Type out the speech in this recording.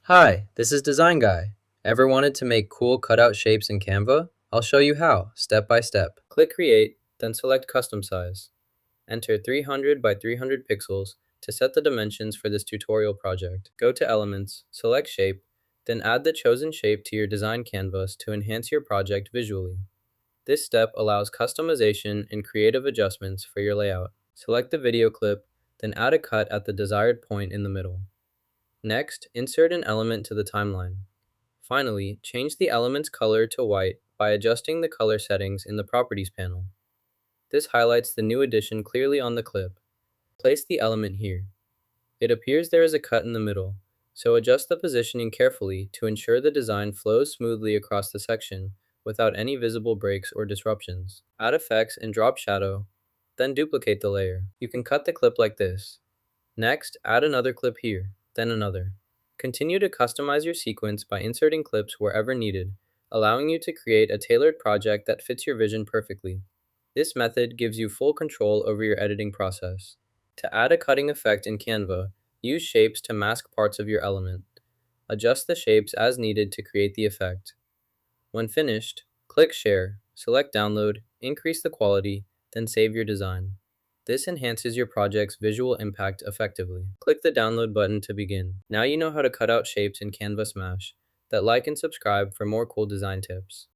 Hi, this is Design Guy. Ever wanted to make cool cutout shapes in Canva? I'll show you how, step by step. Click Create, then select Custom Size. Enter 300 by 300 pixels to set the dimensions for this tutorial project. Go to Elements, select Shape, then add the chosen shape to your design canvas to enhance your project visually. This step allows customization and creative adjustments for your layout. Select the video clip, then add a cut at the desired point in the middle. Next, insert an element to the timeline. Finally, change the element's color to white by adjusting the color settings in the Properties panel. This highlights the new addition clearly on the clip. Place the element here. It appears there is a cut in the middle, so adjust the positioning carefully to ensure the design flows smoothly across the section without any visible breaks or disruptions. Add effects and drop shadow, then duplicate the layer. You can cut the clip like this. Next, add another clip here, then another. Continue to customize your sequence by inserting clips wherever needed, allowing you to create a tailored project that fits your vision perfectly. This method gives you full control over your editing process. To add a cutting effect in Canva, use shapes to mask parts of your element. Adjust the shapes as needed to create the effect. When finished, click Share, select Download, increase the quality, then save your design. This enhances your project's visual impact effectively. Click the download button to begin. Now you know how to cut out shapes in Canva Smash. Like and subscribe for more cool design tips.